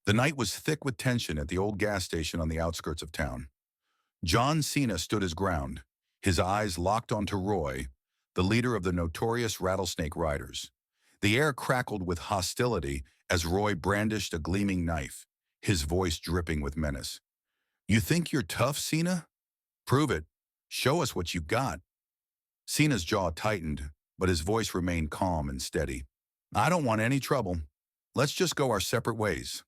The night was thick with tension at the old gas station on the outskirts of town. John Cena stood his ground, his eyes locked onto Roy, the leader of the notorious Rattlesnake Riders. The air crackled with hostility as Roy brandished a gleaming knife, his voice dripping with menace. "You think you're tough, Cena? Prove it. Show us what you got." Cena's jaw tightened, but his voice remained calm and steady. "I don't want any trouble. Let's just go our separate ways."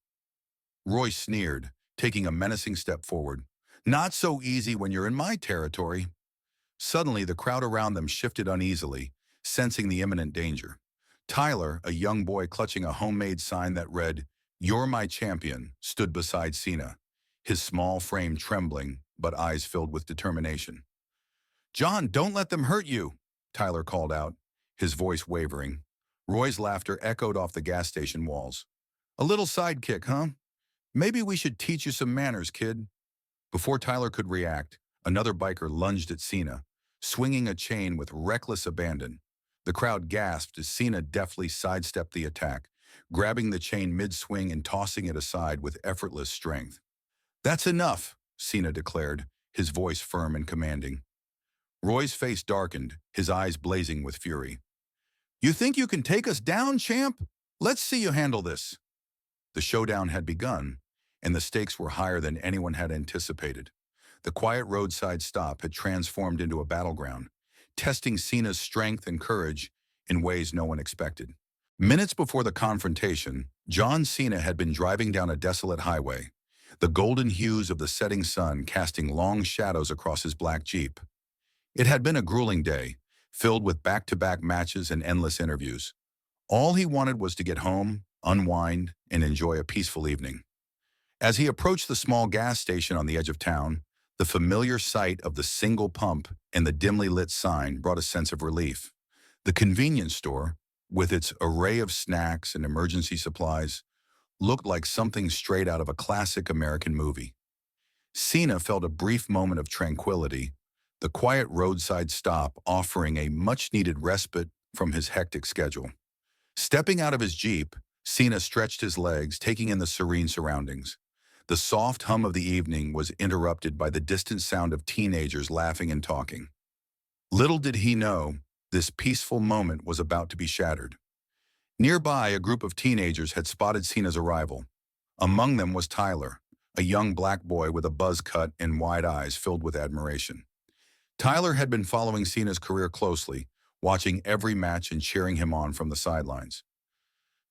Roy sneered, taking a menacing step forward. "Not so easy when you're in my territory." Suddenly, the crowd around them shifted uneasily, sensing the imminent danger. Tyler, a young boy clutching a homemade sign that read, "You're my champion," stood beside Cena, his small frame trembling, but eyes filled with determination. "John, don't let them hurt you," Tyler called out, his voice wavering. Roy's laughter echoed off the gas station walls. "A little sidekick, huh? Maybe we should teach you some manners, kid." Before Tyler could react, another biker lunged at Cena, swinging a chain with reckless abandon. The crowd gasped as Cena deftly sidestepped the attack, grabbing the chain mid-swing and tossing it aside with effortless strength. "That's enough," Cena declared, his voice firm and commanding. Roy's face darkened, his eyes blazing with fury. "You think you can take us down, champ? Let's see you handle this." The showdown had begun, and the stakes were higher than anyone had anticipated. The quiet roadside stop had transformed into a battleground, testing Cena's strength and courage in ways no one expected. Minutes before the confrontation, John Cena had been driving down a desolate highway, the golden hues of the setting sun casting long shadows across his black Jeep. It had been a grueling day, filled with back-to-back matches and endless interviews. All he wanted was to get home, unwind, and enjoy a peaceful evening. As he approached the small gas station on the edge of town, the familiar sight of the single pump and the dimly lit sign brought a sense of relief. The convenience store, with its array of snacks and emergency supplies, looked like something straight out of a classic American movie. Cena felt a brief moment of tranquility, the quiet roadside stop offering a much-needed respite from his hectic schedule. Stepping out of his Jeep, Cena stretched his legs, taking in the serene surroundings. The soft hum of the evening was interrupted by the distant sound of teenagers laughing and talking. Little did he know, this peaceful moment was about to be shattered. Nearby, a group of teenagers had spotted Cena's arrival. Among them was Tyler, a young black boy with a buzz cut and wide eyes filled with admiration. Tyler had been following Cena's career closely, watching every match and cheering him on from the sidelines.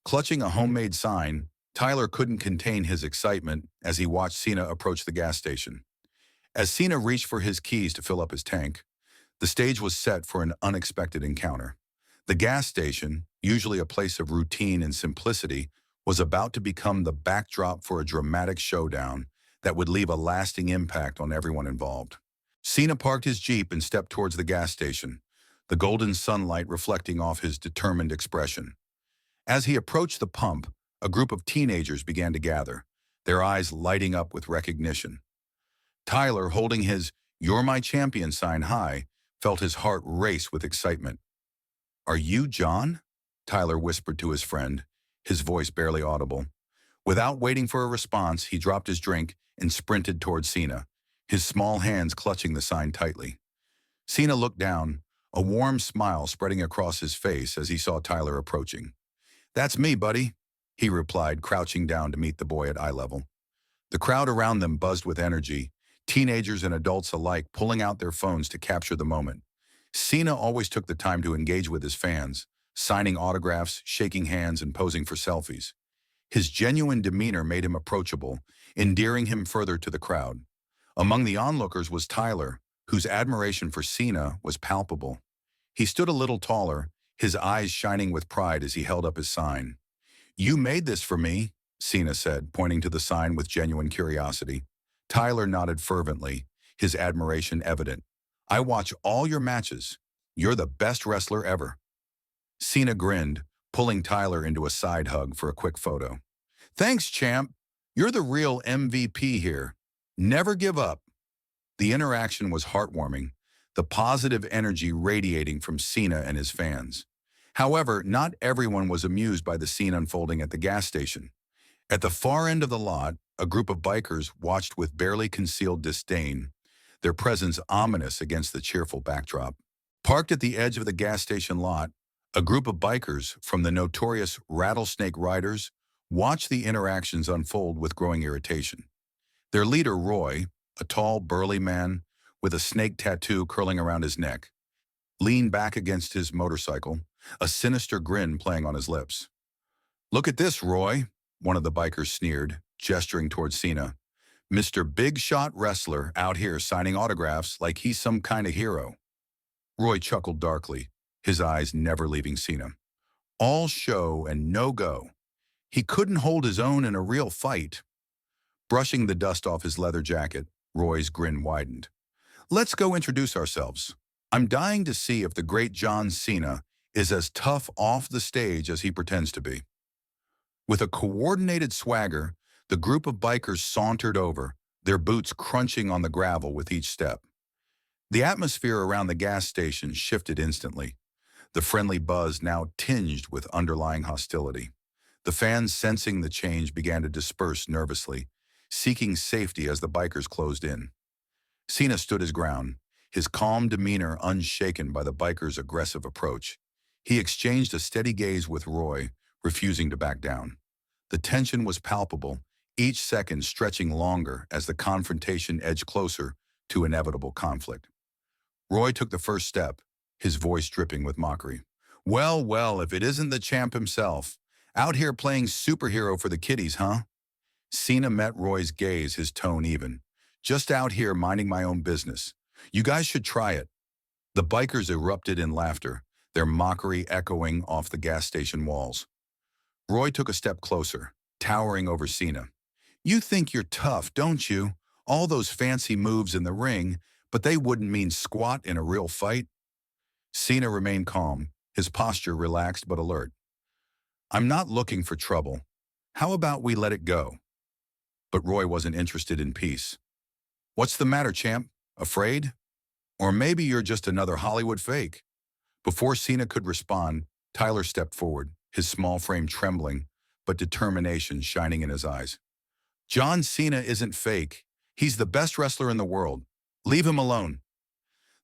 Clutching a homemade sign, Tyler couldn't contain his excitement as he watched Cena approach the gas station. As Cena reached for his keys to fill up his tank, the stage was set for an unexpected encounter. The gas station, usually a place of routine and simplicity, was about to become the backdrop for a dramatic showdown that would leave a lasting impact on everyone involved. Cena parked his Jeep and stepped towards the gas station, the golden sunlight reflecting off his determined expression. As he approached the pump, a group of teenagers began to gather, their eyes lighting up with recognition. Tyler, holding his "You're my champion" sign high, felt his heart race with excitement. "Are you John?" Tyler whispered to his friend, his voice barely audible. Without waiting for a response, he dropped his drink and sprinted toward Cena, his small hands clutching the sign tightly. Cena looked down, a warm smile spreading across his face as he saw Tyler approaching. "That's me, buddy," he replied, crouching down to meet the boy at eye level. The crowd around them buzzed with energy, teenagers and adults alike pulling out their phones to capture the moment. Cena always took the time to engage with his fans, signing autographs, shaking hands, and posing for selfies. His genuine demeanor made him approachable, endearing him further to the crowd. Among the onlookers was Tyler, whose admiration for Cena was palpable. He stood a little taller, his eyes shining with pride as he held up his sign. "You made this for me," Cena said, pointing to the sign with genuine curiosity. Tyler nodded fervently, his admiration evident. "I watch all your matches. You're the best wrestler ever." Cena grinned, pulling Tyler into a side hug for a quick photo. "Thanks, champ. You're the real MVP here. Never give up." The interaction was heartwarming, the positive energy radiating from Cena and his fans. However, not everyone was amused by the scene unfolding at the gas station. At the far end of the lot, a group of bikers watched with barely concealed disdain, their presence ominous against the cheerful backdrop. Parked at the edge of the gas station lot, a group of bikers from the notorious Rattlesnake Riders watched the interactions unfold with growing irritation. Their leader, Roy, a tall, burly man with a snake tattoo curling around his neck, leaned back against his motorcycle, a sinister grin playing on his lips. "Look at this, Roy," one of the bikers sneered, gesturing towards Cena. "Mr. Big Shot Wrestler out here signing autographs like he's some kind of hero." Roy chuckled darkly, his eyes never leaving Cena. All show and no go. He couldn't hold his own in a real fight. Brushing the dust off his leather jacket, Roy's grin widened. "Let's go introduce ourselves. I'm dying to see if the great John Cena is as tough off the stage as he pretends to be." With a coordinated swagger, the group of bikers sauntered over, their boots crunching on the gravel with each step. The atmosphere around the gas station shifted instantly, the friendly buzz now tinged with underlying hostility. The fans, sensing the change, began to disperse nervously, seeking safety as the bikers closed in. Cena stood his ground, his calm demeanor unshaken by the bikers' aggressive approach. He exchanged a steady gaze with Roy, refusing to back down. The tension was palpable, each second stretching longer as the confrontation edged closer to inevitable conflict. Roy took the first step, his voice dripping with mockery. "Well, well, if it isn't the champ himself, out here playing superhero for the kiddies, huh?" Cena met Roy's gaze, his tone even. "Just out here minding my own business. You guys should try it." The bikers erupted in laughter, their mockery echoing off the gas station walls. Roy took a step closer, towering over Cena. "You think you're tough, don't you? All those fancy moves in the ring, but they wouldn't mean squat in a real fight." Cena remained calm, his posture relaxed but alert. "I'm not looking for trouble. How about we let it go?" But Roy wasn't interested in peace. "What's the matter, champ? Afraid? Or maybe you're just another Hollywood fake?" Before Cena could respond, Tyler stepped forward, his small frame trembling, but determination shining in his eyes. "John Cena isn't fake. He's the best wrestler in the world. Leave him alone."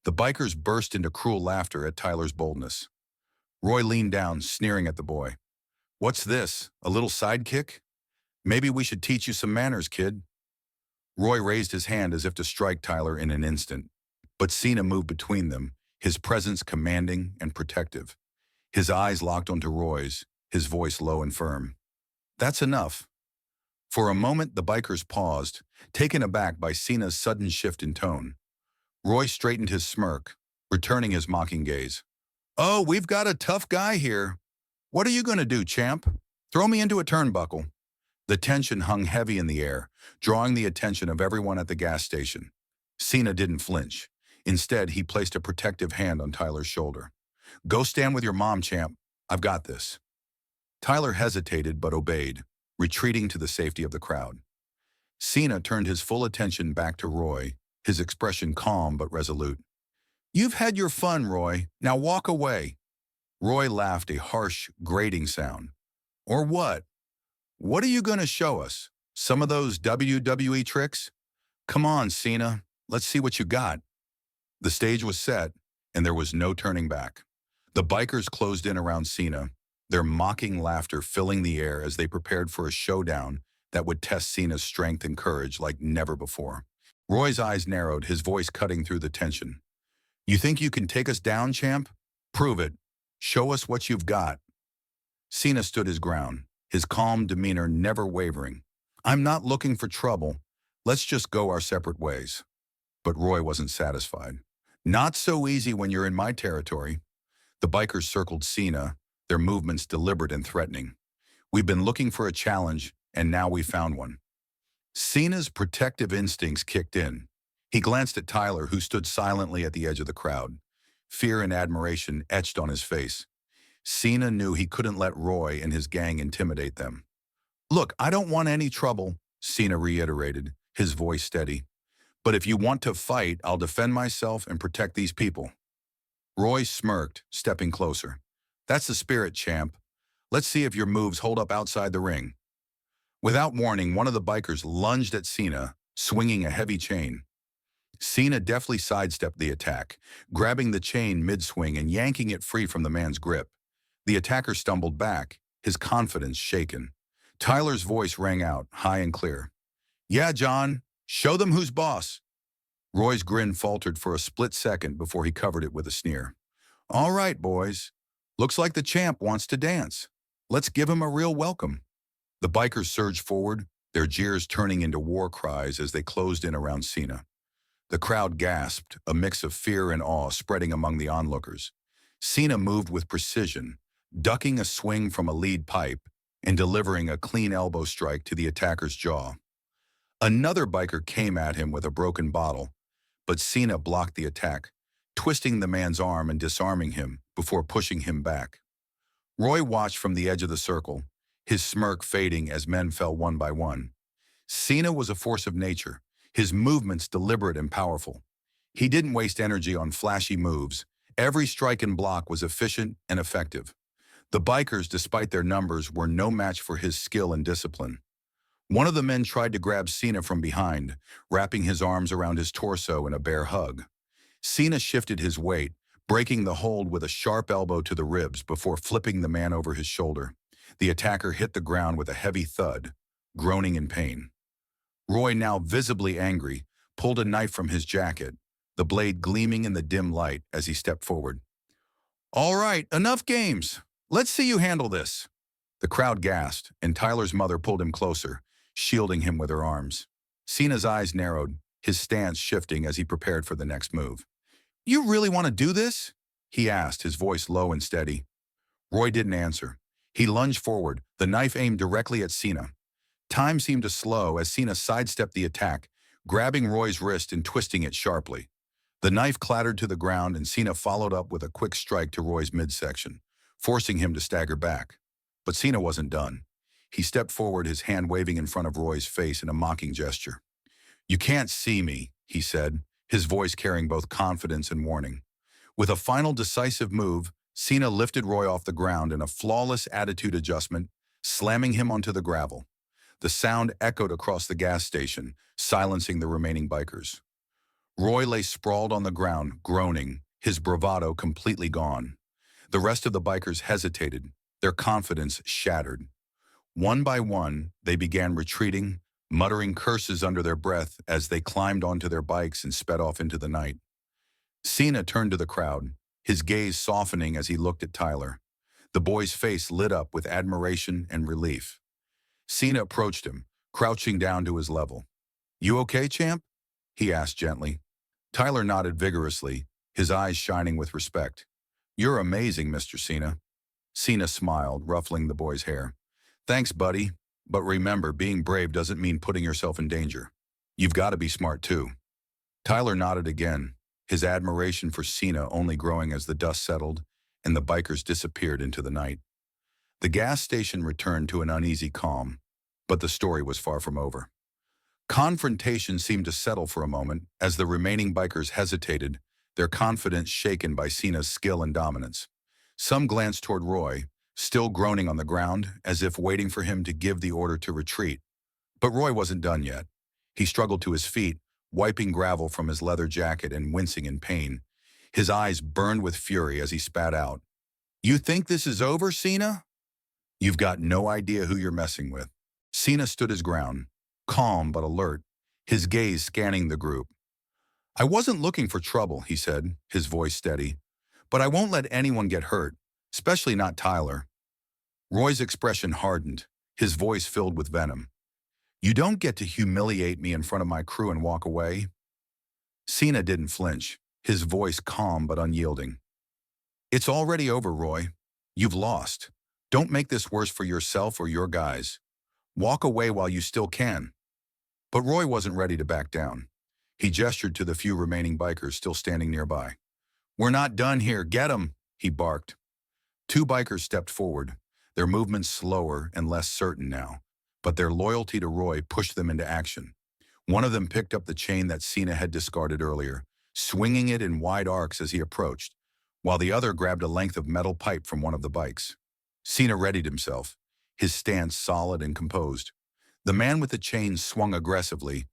The bikers burst into cruel laughter at Tyler's boldness. Roy leaned down, sneering at the boy. "What's this, a little sidekick? Maybe we should teach you some manners, kid." Roy raised his hand as if to strike Tyler in an instant, but Cena moved between them, his presence commanding and protective. His eyes locked onto Roy's, his voice low and firm. "That's enough." For a moment, the bikers paused, taken aback by Cena's sudden shift in tone. Roy straightened his smirk, returning his mocking gaze. "Oh, we've got a tough guy here. What are you going to do, champ? Throw me into a turnbuckle?" The tension hung heavy in the air, drawing the attention of everyone at the gas station. Cena didn't flinch. Instead, he placed a protective hand on Tyler's shoulder. "Go stand with your mom, champ. I've got this." Tyler hesitated but obeyed, retreating to the safety of the crowd. Cena turned his full attention back to Roy, his expression calm but resolute. "You've had your fun, Roy. Now walk away." Roy laughed, a harsh, grating sound. "Or what? What are you going to show us? Some of those WWE tricks? Come on, Cena. Let's see what you got." The stage was set, and there was no turning back. The bikers closed in around Cena, their mocking laughter filling the air as they prepared for a showdown that would test Cena's strength and courage like never before. Roy's eyes narrowed, his voice cutting through the tension. "You think you can take us down, champ? Prove it. Show us what you've got." Cena stood his ground, his calm demeanor never wavering. "I'm not looking for trouble. Let's just go our separate ways." But Roy wasn't satisfied. "Not so easy when you're in my territory." The bikers circled Cena, their movements deliberate and threatening. "We've been looking for a challenge, and now we found one." Cena's protective instincts kicked in. He glanced at Tyler, who stood silently at the edge of the crowd. Fear and admiration etched on his face. Cena knew he couldn't let Roy and his gang intimidate them. "Look, I don't want any trouble," Cena reiterated, his voice steady. "But if you want to fight, I'll defend myself and protect these people." Roy smirked, stepping closer. "That's the spirit, champ. Let's see if your moves hold up outside the ring." Without warning, one of the bikers lunged at Cena, swinging a heavy chain. Cena deftly sidestepped the attack, grabbing the chain mid-swing and yanking it free from the man's grip. The attacker stumbled back, his confidence shaken. Tyler's voice rang out, high and clear. "Yeah, John, show them who's boss." Roy's grin faltered for a split second before he covered it with a sneer. "All right, boys. Looks like the champ wants to dance. Let's give him a real welcome." The bikers surged forward, their jeers turning into war cries as they closed in around Cena. The crowd gasped, a mix of fear and awe spreading among the onlookers. Cena moved with precision, ducking a swing from a lead pipe and delivering a clean elbow strike to the attacker's jaw. Another biker came at him with a broken bottle, but Cena blocked the attack, twisting the man's arm and disarming him before pushing him back. Roy watched from the edge of the circle, his smirk fading as men fell one by one. Cena was a force of nature, his movements deliberate and powerful. He didn't waste energy on flashy moves. Every strike and block was efficient and effective. The bikers, despite their numbers, were no match for his skill and discipline. One of the men tried to grab Cena from behind, wrapping his arms around his torso in a bear hug. Cena shifted his weight, breaking the hold with a sharp elbow to the ribs before flipping the man over his shoulder. The attacker hit the ground with a heavy thud, groaning in pain. Roy, now visibly angry, pulled a knife from his jacket, the blade gleaming in the dim light as he stepped forward. "All right, enough games. Let's see you handle this." The crowd gasped, and Tyler's mother pulled him closer, shielding him with her arms. Cena's eyes narrowed, his stance shifting as he prepared for the next move. "You really want to do this?" he asked, his voice low and steady. Roy didn't answer. He lunged forward, the knife aimed directly at Cena. Time seemed to slow as Cena sidestepped the attack, grabbing Roy's wrist and twisting it sharply. The knife clattered to the ground and Cena followed up with a quick strike to Roy's midsection, forcing him to stagger back. But Cena wasn't done. He stepped forward, his hand waving in front of Roy's face in a mocking gesture. "You can't see me," he said, his voice carrying both confidence and warning. With a final decisive move, Cena lifted Roy off the ground in a flawless attitude adjustment, slamming him onto the gravel. The sound echoed across the gas station, silencing the remaining bikers. Roy lay sprawled on the ground, groaning, his bravado completely gone. The rest of the bikers hesitated, their confidence shattered. One by one, they began retreating, muttering curses under their breath as they climbed onto their bikes and sped off into the night. Cena turned to the crowd, his gaze softening as he looked at Tyler. The boy's face lit up with admiration and relief. Cena approached him, crouching down to his level. "You okay, champ?" he asked gently. Tyler nodded vigorously, his eyes shining with respect. "You're amazing, Mr. Cena." Cena smiled, ruffling the boy's hair. "Thanks, buddy. But remember, being brave doesn't mean putting yourself in danger. You've got to be smart, too." Tyler nodded again, his admiration for Cena only growing as the dust settled and the bikers disappeared into the night. The gas station returned to an uneasy calm, but the story was far from over. Confrontation seemed to settle for a moment as the remaining bikers hesitated, their confidence shaken by Cena's skill and dominance. Some glanced toward Roy, still groaning on the ground, as if waiting for him to give the order to retreat. But Roy wasn't done yet. He struggled to his feet, wiping gravel from his leather jacket and wincing in pain. His eyes burned with fury as he spat out. "You think this is over, Cena? You've got no idea who you're messing with." Cena stood his ground, calm but alert, his gaze scanning the group. "I wasn't looking for trouble," he said, his voice steady. "But I won't let anyone get hurt, especially not Tyler." Roy's expression hardened, his voice filled with venom. "You don't get to humiliate me in front of my crew and walk away." Cena didn't flinch, his voice calm but unyielding. "It's already over, Roy. You've lost. Don't make this worse for yourself or your guys. Walk away while you still can." But Roy wasn't ready to back down. He gestured to the few remaining bikers still standing nearby. "We're not done here. Get 'em," he barked. Two bikers stepped forward, their movements slower and less certain now, but their loyalty to Roy pushed them into action. One of them picked up the chain that Cena had discarded earlier, swinging it in wide arcs as he approached, while the other grabbed a length of metal pipe from one of the bikes. Cena readied himself, his stance solid and composed. The man with the chain swung aggressively,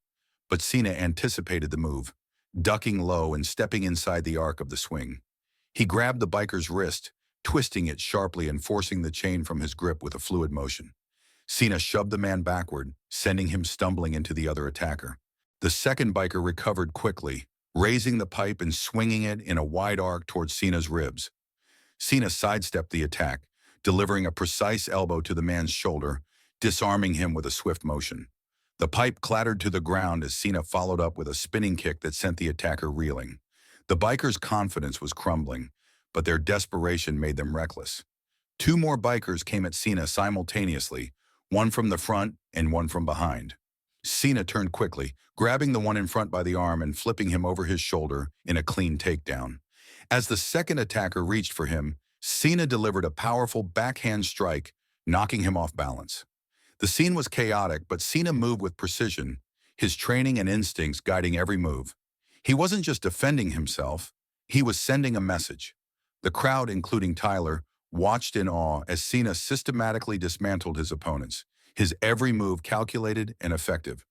but Cena anticipated the move, ducking low and stepping inside the arc of the swing. He grabbed the biker's wrist, twisting it sharply and forcing the chain from his grip with a fluid motion. Cena shoved the man backward, sending him stumbling into the other attacker. The second biker recovered quickly, raising the pipe and swinging it in a wide arc towards Cena's ribs. Cena sidestepped the attack, delivering a precise elbow to the man's shoulder, disarming him with a swift motion. The pipe clattered to the ground as Cena followed up with a spinning kick that sent the attacker reeling. The biker's confidence was crumbling, but their desperation made them reckless. Two more bikers came at Cena simultaneously, one from the front and one from behind. Cena turned quickly, grabbing the one in front by the arm and flipping him over his shoulder in a clean takedown. As the second attacker reached for him, Cena delivered a powerful backhand strike, knocking him off balance. The scene was chaotic, but Cena moved with precision, his training and instincts guiding every move. He wasn't just defending himself, he was sending a message. The crowd, including Tyler, watched in awe as Cena systematically dismantled his opponents, his every move calculated and effective.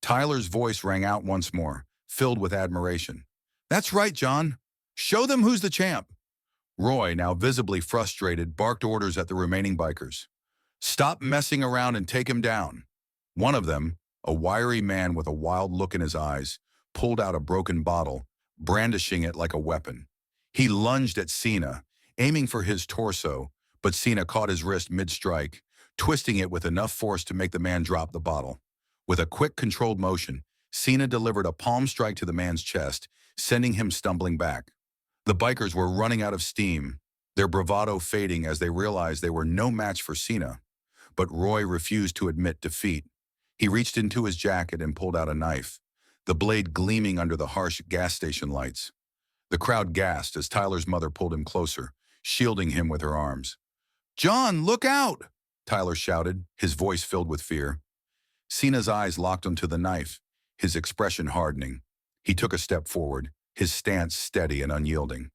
Tyler's voice rang out once more, filled with admiration. "That's right, John. Show them who's the champ." Roy, now visibly frustrated, barked orders at the remaining bikers. "Stop messing around and take him down." One of them, a wiry man with a wild look in his eyes, pulled out a broken bottle, brandishing it like a weapon. He lunged at Cena, aiming for his torso, but Cena caught his wrist mid-strike, twisting it with enough force to make the man drop the bottle. With a quick, controlled motion, Cena delivered a palm strike to the man's chest, sending him stumbling back. The bikers were running out of steam, their bravado fading as they realized they were no match for Cena. But Roy refused to admit defeat. He reached into his jacket and pulled out a knife, the blade gleaming under the harsh gas station lights. The crowd gasped as Tyler's mother pulled him closer, shielding him with her arms. "John, look out!" Tyler shouted, his voice filled with fear. Cena's eyes locked onto the knife, his expression hardening. He took a step forward, his stance steady and unyielding.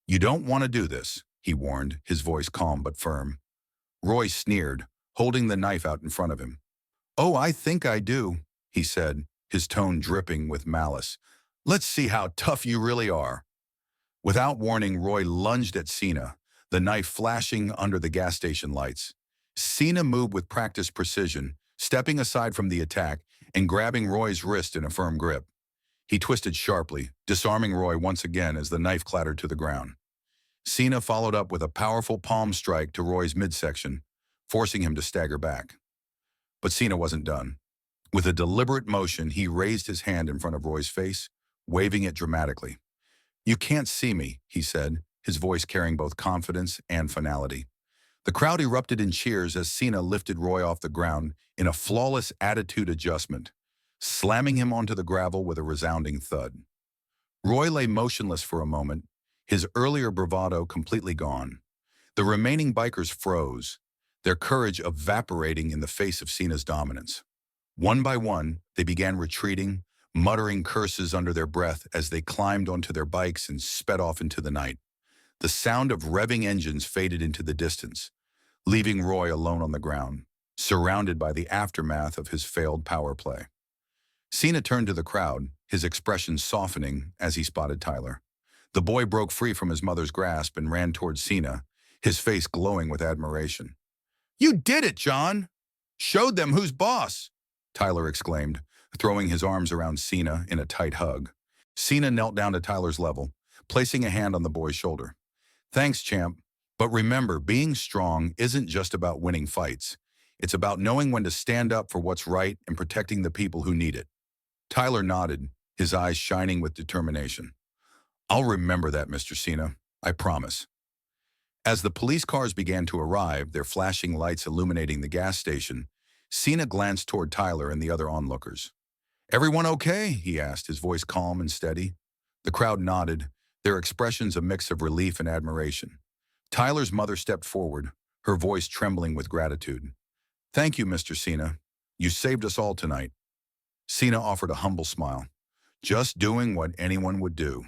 "You don't want to do this," he warned, his voice calm but firm. Roy sneered, holding the knife out in front of him. "Oh, I think I do," he said, his tone dripping with malice. "Let's see how tough you really are." Without warning, Roy lunged at Cena, the knife flashing under the gas station lights. Cena moved with practiced precision, stepping aside from the attack and grabbing Roy's wrist in a firm grip. He twisted sharply, disarming Roy once again as the knife clattered to the ground. Cena followed up with a powerful palm strike to Roy's midsection, forcing him to stagger back. But Cena wasn't done. With a deliberate motion, he raised his hand in front of Roy's face, waving it dramatically. "You can't see me," he said, his voice carrying both confidence and finality. The crowd erupted in cheers as Cena lifted Roy off the ground in a flawless attitude adjustment, slamming him onto the gravel with a resounding thud. Roy lay motionless for a moment, his earlier bravado completely gone. The remaining bikers froze, their courage evaporating in the face of Cena's dominance. One by one, they began retreating, muttering curses under their breath as they climbed onto their bikes and sped off into the night. The sound of revving engines faded into the distance, leaving Roy alone on the ground, surrounded by the aftermath of his failed power play. Cena turned to the crowd, his expression softening as he spotted Tyler. The boy broke free from his mother's grasp and ran towards Cena, his face glowing with admiration. "You did it, John! Showed them who's boss!" Tyler exclaimed, throwing his arms around Cena in a tight hug. Cena knelt down to Tyler's level, placing a hand on the boy's shoulder. "Thanks, champ. But remember, being strong isn't just about winning fights. It's about knowing when to stand up for what's right and protecting the people who need it." Tyler nodded, his eyes shining with determination. "I'll remember that, Mr. Cena. I promise." As the police cars began to arrive, their flashing lights illuminating the gas station, Cena glanced toward Tyler and the other onlookers. "Everyone okay?" he asked, his voice calm and steady. The crowd nodded, their expressions a mix of relief and admiration. Tyler's mother stepped forward, her voice trembling with gratitude. "Thank you, Mr. Cena. You saved us all tonight." Cena offered a humble smile. "Just doing what anyone would do."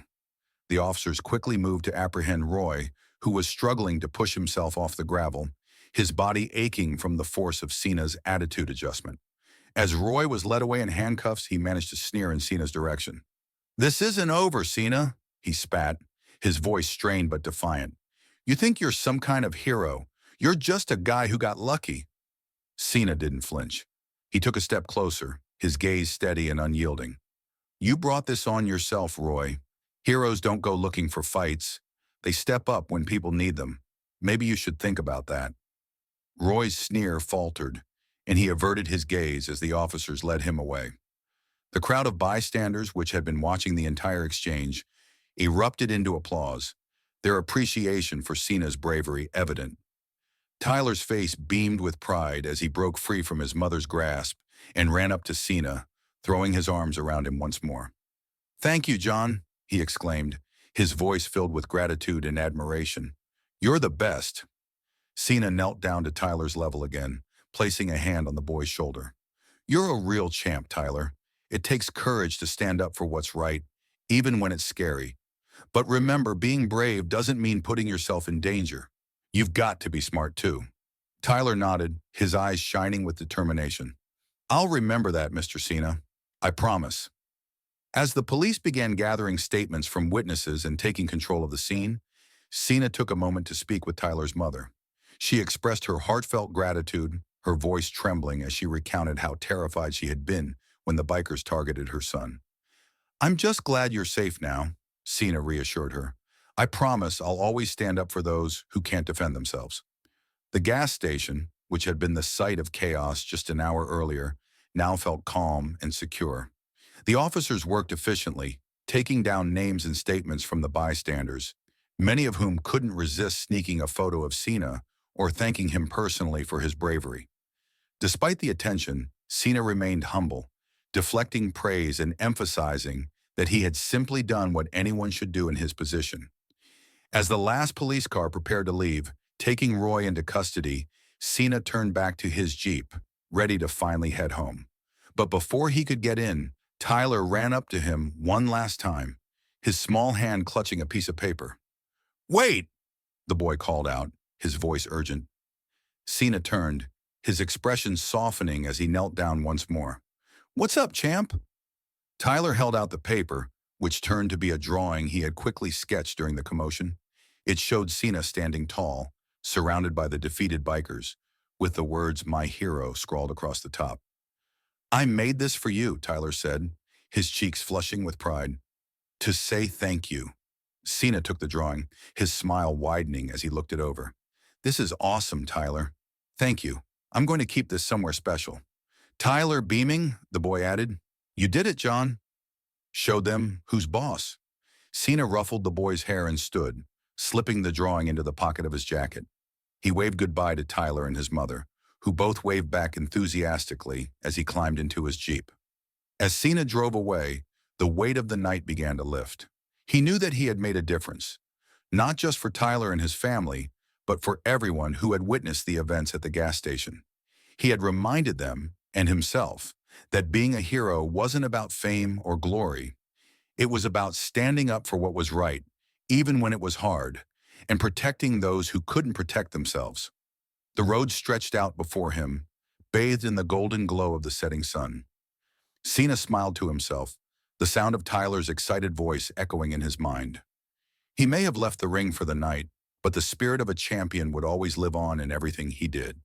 The officers quickly moved to apprehend Roy, who was struggling to push himself off the gravel, his body aching from the force of Cena's attitude adjustment. As Roy was led away in handcuffs, he managed to sneer in Cena's direction. "This isn't over, Cena," he spat, his voice strained but defiant. "You think you're some kind of hero. You're just a guy who got lucky." Cena didn't flinch. He took a step closer, his gaze steady and unyielding. "You brought this on yourself, Roy. Heroes don't go looking for fights. They step up when people need them. Maybe you should think about that." Roy's sneer faltered, and he averted his gaze as the officers led him away. The crowd of bystanders, which had been watching the entire exchange, erupted into applause, their appreciation for Cena's bravery evident. Tyler's face beamed with pride as he broke free from his mother's grasp and ran up to Cena, throwing his arms around him once more. "Thank you, John," he exclaimed, his voice filled with gratitude and admiration. "You're the best." Cena knelt down to Tyler's level again, placing a hand on the boy's shoulder. "You're a real champ, Tyler. It takes courage to stand up for what's right, even when it's scary. But remember, being brave doesn't mean putting yourself in danger. You've got to be smart too." Tyler nodded, his eyes shining with determination. "I'll remember that, Mr. Cena. I promise." As the police began gathering statements from witnesses and taking control of the scene, Cena took a moment to speak with Tyler's mother. She expressed her heartfelt gratitude, her voice trembling as she recounted how terrified she had been when the bikers targeted her son. "I'm just glad you're safe now," Cena reassured her. "I promise I'll always stand up for those who can't defend themselves." The gas station, which had been the site of chaos just an hour earlier, now felt calm and secure. The officers worked efficiently, taking down names and statements from the bystanders, many of whom couldn't resist sneaking a photo of Cena or thanking him personally for his bravery. Despite the attention, Cena remained humble, deflecting praise and emphasizing that he had simply done what anyone should do in his position. As the last police car prepared to leave, taking Roy into custody, Cena turned back to his Jeep, ready to finally head home. But before he could get in, Tyler ran up to him one last time, his small hand clutching a piece of paper. "Wait!" the boy called out, his voice urgent. Cena turned, his expression softening as he knelt down once more. "What's up, champ?" Tyler held out the paper, which turned to be a drawing he had quickly sketched during the commotion. It showed Cena standing tall, surrounded by the defeated bikers, with the words "My hero" scrawled across the top. "I made this for you," Tyler said, his cheeks flushing with pride. "To say thank you." Cena took the drawing, his smile widening as he looked it over. "This is awesome, Tyler. Thank you. I'm going to keep this somewhere special." Tyler beaming, the boy added, "You did it, John." "Show them who's boss." Cena ruffled the boy's hair and stood, slipping the drawing into the pocket of his jacket. He waved goodbye to Tyler and his mother, who both waved back enthusiastically as he climbed into his Jeep. As Cena drove away, the weight of the night began to lift. He knew that he had made a difference, not just for Tyler and his family, but for everyone who had witnessed the events at the gas station. He had reminded them, and himself, that being a hero wasn't about fame or glory. It was about standing up for what was right, even when it was hard, and protecting those who couldn't protect themselves. The road stretched out before him, bathed in the golden glow of the setting sun. Cena smiled to himself, the sound of Tyler's excited voice echoing in his mind. He may have left the ring for the night, but the spirit of a champion would always live on in everything he did.